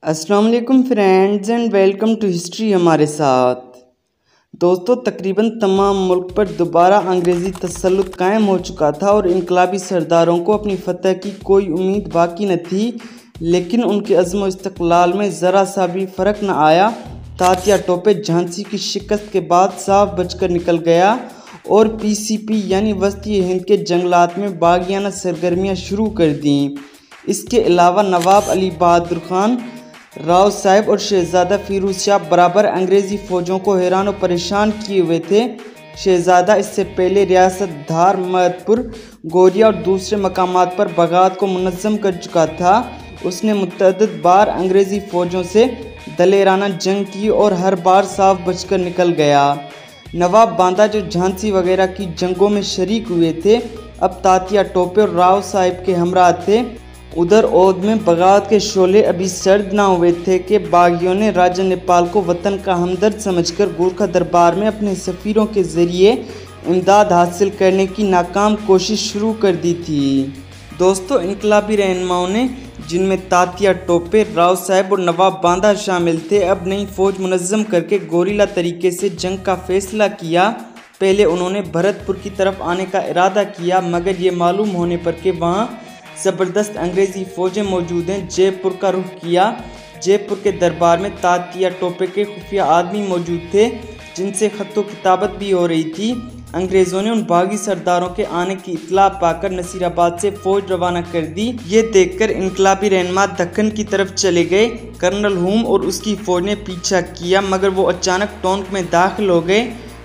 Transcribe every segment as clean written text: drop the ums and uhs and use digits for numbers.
अस्सलाम वालेकुम friends and welcome to history हमारे साथ। दोस्तों, तकरीबन तमाम मुल्क पर दोबारा अंग्रेज़ी तसल्लुत कायम हो चुका था और इनकलाबी सरदारों को अपनी फतह की कोई उम्मीद बाकी न थी, लेकिन उनके अज़्म व इस्तक़लाल में ज़रा सा भी फ़र्क न आया। तात्या टोपे झांसी की शिकस्त के बाद साफ बचकर निकल गया और पीसीपी यानी वस्ती हिंद के जंगलात में बागियाना सरगर्मियाँ शुरू कर दीं। इसके अलावा नवाब अली बहादुर खान, राव साहब और शहज़ादा फिरोज़ शाह बराबर अंग्रेज़ी फ़ौजों को हैरान और परेशान किए हुए थे। शहज़ादा इससे पहले रियासत धार, महदपुर, गोरिया और दूसरे मकामात पर बगावत को मुनज़्ज़म कर चुका था। उसने मुतअद्दिद बार अंग्रेज़ी फ़ौजों से दलेराना जंग की और हर बार साफ बचकर निकल गया। नवाब बांदा जो झांसी वगैरह की जंगों में शरीक हुए थे, अब तात्या टोपे और राव साहब के हमराह थे। उधर ओध में बगावत के शोले अभी सर्द ना हुए थे कि बागियों ने राजा नेपाल को वतन का हमदर्द समझकर गोरखा दरबार में अपने सफ़ीरों के ज़रिए इमदाद हासिल करने की नाकाम कोशिश शुरू कर दी थी। दोस्तों, इनकलाबी रहनुमाओं ने, जिनमें तात्या टोपे, राव साहब और नवाब बांदा शामिल थे, अब नई फ़ौज मुनज़्ज़म करके गोरिल्ला तरीके से जंग का फ़ैसला किया। पहले उन्होंने भरतपुर की तरफ आने का इरादा किया, मगर ये मालूम होने पर कि वहाँ ज़बरदस्त अंग्रेज़ी फ़ौजें मौजूद हैं, जयपुर का रुख किया। जयपुर के दरबार में तात्या टोपे के खुफिया आदमी मौजूद थे, जिनसे ख़त्तो किताबत भी हो रही थी। अंग्रेज़ों ने उन बागी सरदारों के आने की इत्तला पाकर नसीराबाद से फ़ौज रवाना कर दी। ये देखकर इनकलाबी रहनुमा दक्कन की तरफ चले गए। कर्नल हुम और उसकी फ़ौज ने पीछा किया, मगर वो अचानक टोंक में दाखिल हो गए।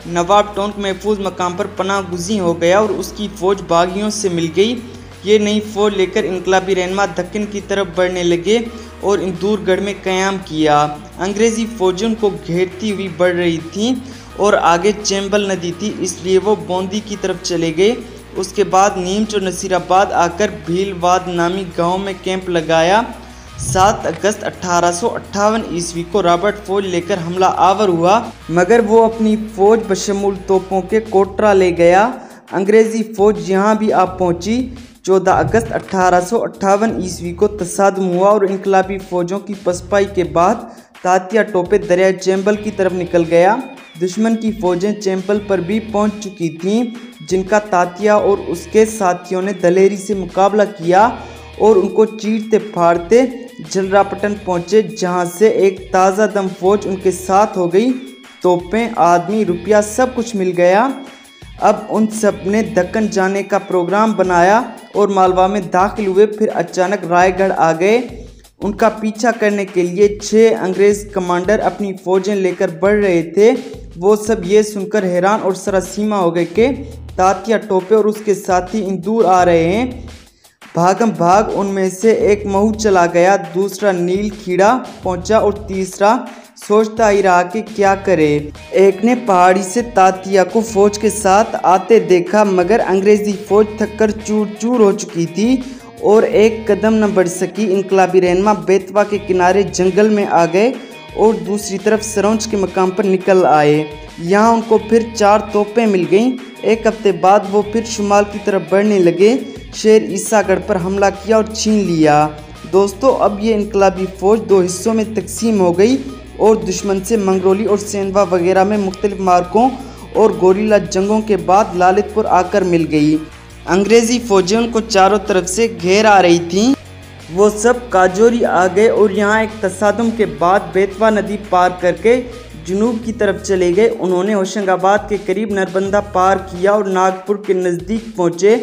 नवाब टोंक महफूज मकाम पर पनाह गुज़ी हो गया और उसकी फ़ौज बागियों से मिल गई। ये नई फ़ौज लेकर इनकलाबी रहनुमा दक्कन की तरफ बढ़ने लगे और इंदूरगढ़ में क़याम किया। अंग्रेज़ी फ़ौजें उनको घेरती हुई बढ़ रही थीं और आगे चैम्बल नदी थी, इसलिए वो बौंदी की तरफ चले गए। उसके बाद नीमच और नसीराबाद आकर भीलवाद नामी गांव में कैंप लगाया। 7 अगस्त 1858 ईस्वी को रॉबर्ट फ़ौज लेकर हमला आवर हुआ, मगर वो अपनी फ़ौज बशमूल तोपों के कोटरा ले गया। अंग्रेज़ी फ़ौज यहाँ भी आ पहुँची। 14 अगस्त 1858 ईस्वी को तसादुम हुआ और इनकलाबी फ़ौजों की पसपाई के बाद तात्या टोपे दरिया चैम्बल की तरफ निकल गया। दुश्मन की फ़ौजें चैम्बल पर भी पहुंच चुकी थीं, जिनका तात्या और उसके साथियों ने दलेरी से मुकाबला किया और उनको चीरते फाड़ते जलरापटन पहुँचे, जहाँ से एक ताज़ा दम फ़ौज उनके साथ हो गई। तोपें, आदमी, रुपया सब कुछ मिल गया। अब उन सब ने दक्कन जाने का प्रोग्राम बनाया और मालवा में दाखिल हुए। फिर अचानक रायगढ़ आ गए। उनका पीछा करने के लिए 6 अंग्रेज़ कमांडर अपनी फ़ौजें लेकर बढ़ रहे थे। वो सब ये सुनकर हैरान और सरासीमा हो गए कि तात्या टोपे और उसके साथी इंदूर आ रहे हैं। भागम भाग उनमें से एक महू चला गया, दूसरा नील खीड़ा पहुंचा और तीसरा सोचता ही रहा कि क्या करे। एक ने पहाड़ी से तात्या को फ़ौज के साथ आते देखा, मगर अंग्रेज़ी फ़ौज थककर चूर चूर हो चुकी थी और एक कदम न बढ़ सकी। इनकलाबी रहनुमा बेतवा के किनारे जंगल में आ गए और दूसरी तरफ सरौंज के मकाम पर निकल आए। यहाँ उनको फिर 4 तोपें मिल गईं। एक हफ्ते बाद वो फिर शुमाल की तरफ बढ़ने लगे। शेर ईसागढ़ पर हमला किया और छीन लिया। दोस्तों, अब ये इनकलाबी फ़ौज 2 हिस्सों में तकसीम हो गई और दुश्मन से मंगरोली और सेंधवा वगैरह में मुख्तलिफ मार्कों और गोरिल्ला जंगों के बाद ललितपुर आकर मिल गई। अंग्रेज़ी फ़ौजें उनको चारों तरफ से घेर आ रही थीं। वो सब काजोरी आ गए और यहाँ एक तसादुम के बाद बेतवा नदी पार करके जुनूब की तरफ चले गए। उन्होंने होशंगाबाद के करीब नरबंदा पार किया और नागपुर के नज़दीक पहुँचे।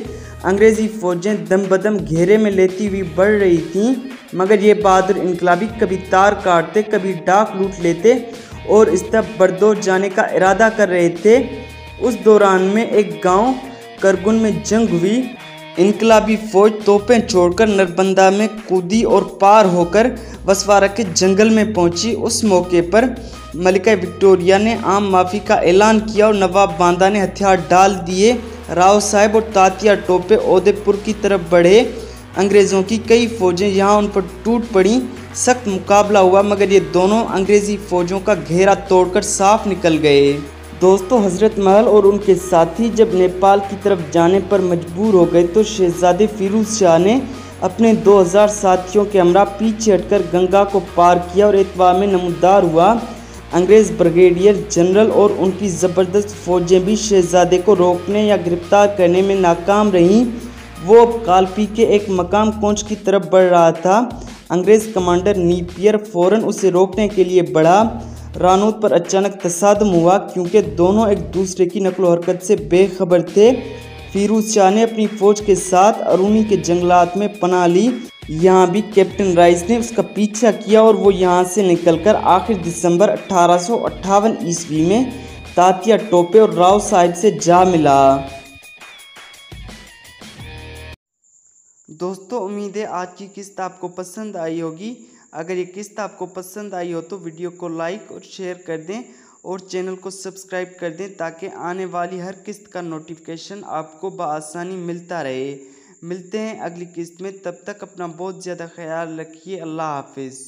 अंग्रेज़ी फ़ौजें दम बदम घेरे में लेती हुई बढ़ रही थीं, मगर ये बहादुर इनकलाबी कभी तार काटते, कभी डाक लूट लेते और इस तरफ बरदोर जाने का इरादा कर रहे थे। उस दौरान में एक गांव करगुन में जंग हुई। इनकलाबी फ़ौज तोपें छोड़कर नरबंदा में कूदी और पार होकर वसवारा के जंगल में पहुंची। उस मौके पर मलिका विक्टोरिया ने आम माफ़ी का ऐलान किया और नवाब बांदा ने हथियार डाल दिए। राव साहब और तात्या टोपे उदयपुर की तरफ बढ़े। अंग्रेज़ों की कई फ़ौजें यहाँ उन पर टूट पड़ीं। सख्त मुकाबला हुआ, मगर ये दोनों अंग्रेज़ी फ़ौजों का घेरा तोड़कर साफ निकल गए। दोस्तों, हज़रत महल और उनके साथी जब नेपाल की तरफ जाने पर मजबूर हो गए तो शहज़ादे फिरोज़ शाह ने अपने 2000 साथियों के हमरा पीछे हटकर गंगा को पार किया और एतवा में नमूदार हुआ। अंग्रेज़ ब्रिगेडियर जनरल और उनकी ज़बरदस्त फौजें भी शहजादे को रोकने या गिरफ्तार करने में नाकाम रहीं। वो अब कालपी के एक मकाम कोंच की तरफ बढ़ रहा था। अंग्रेज़ कमांडर नीपियर फ़ौरन उसे रोकने के लिए बढ़ा। रानूत पर अचानक तसादम हुआ क्योंकि दोनों एक दूसरे की नकलो हरकत से बेखबर थे। फिरोज शाह ने अपनी फ़ौज के साथ अरूनी के जंगलात में पनाह ली। यहाँ भी कैप्टन राइस ने उसका पीछा किया और वो यहाँ से निकलकर आखिर दिसंबर 1858 ईस्वी में तात्या टोपे और राव साहिब से जा मिला। दोस्तों, उम्मीद है आज की किस्त आपको पसंद आई होगी। अगर ये किस्त आपको पसंद आई हो तो वीडियो को लाइक और शेयर कर दें और चैनल को सब्सक्राइब कर दें ताकि आने वाली हर किस्त का नोटिफिकेशन आपको बआसानी मिलता रहे। मिलते हैं अगली किस्त में, तब तक अपना बहुत ज़्यादा ख्याल रखिए। अल्लाह हाफिज़।